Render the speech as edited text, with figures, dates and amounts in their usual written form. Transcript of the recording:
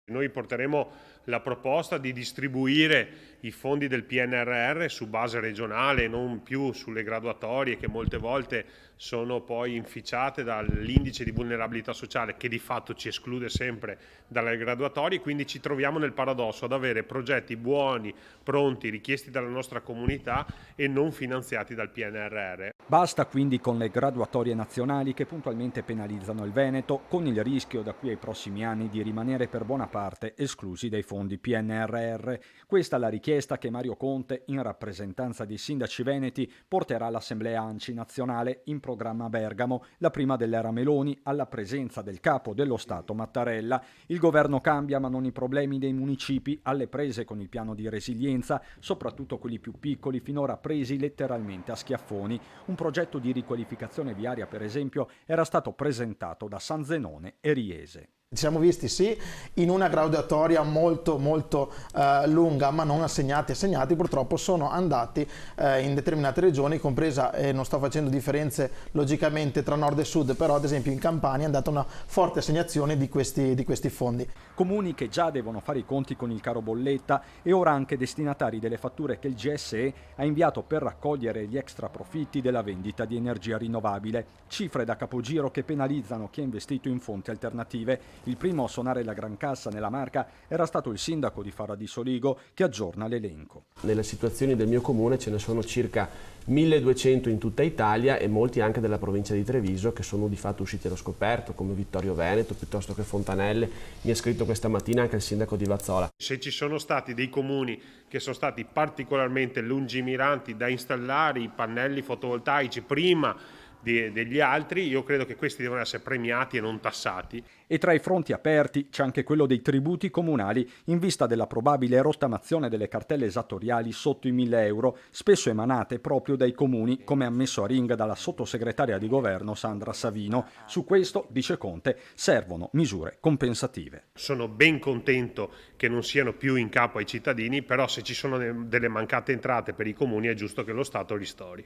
Noi porteremo la proposta di distribuire i fondi del PNRR su base regionale, non più sulle graduatorie che molte volte sono poi inficiate dall'indice di vulnerabilità sociale che di fatto ci esclude sempre dalle graduatorie, quindi ci troviamo nel paradosso ad avere progetti buoni, pronti, richiesti dalla nostra comunità e non finanziati dal PNRR. Basta quindi con le graduatorie nazionali che puntualmente penalizzano il Veneto, con il rischio da qui ai prossimi anni di rimanere per buona parte esclusi dai fondi PNRR. Questa è la richiesta che Mario Conte, in rappresentanza dei sindaci veneti, porterà all'Assemblea ANCI nazionale in programma a Bergamo, la prima dell'era Meloni, alla presenza del capo dello Stato Mattarella. Il governo cambia ma non i problemi dei municipi, alle prese con il piano di resilienza, soprattutto quelli più piccoli, finora presi letteralmente a schiaffoni. Un progetto di riqualificazione viaria, per esempio, era stato presentato da San Zenone e Riese. Ci siamo visti sì in una graduatoria molto lunga, ma non assegnati purtroppo sono andati in determinate regioni, compresa, non sto facendo differenze logicamente tra nord e sud, però ad esempio in Campania è andata una forte assegnazione di questi fondi. Comuni che già devono fare i conti con il caro bolletta e ora anche destinatari delle fatture che il GSE ha inviato per raccogliere gli extra profitti della vendita di energia rinnovabile, cifre da capogiro che penalizzano chi ha investito in fonti alternative. Il primo a suonare la gran cassa nella Marca era stato il sindaco di Fara di Soligo, che aggiorna l'elenco. Nelle situazioni del mio comune ce ne sono circa 1200 in tutta Italia e molti anche della provincia di Treviso che sono di fatto usciti allo scoperto, come Vittorio Veneto piuttosto che Fontanelle. Mi ha scritto questa mattina anche il sindaco di Vazzola. Se ci sono stati dei comuni che sono stati particolarmente lungimiranti da installare i pannelli fotovoltaici prima degli altri, io credo che questi devono essere premiati e non tassati. E tra i fronti aperti c'è anche quello dei tributi comunali in vista della probabile rottamazione delle cartelle esattoriali sotto i 1.000 euro, spesso emanate proprio dai comuni, come ammesso a ringa dalla sottosegretaria di governo Sandra Savino. Su questo, dice Conte, servono misure compensative. Sono ben contento che non siano più in capo ai cittadini, però se ci sono delle mancate entrate per i comuni è giusto che lo Stato ristori.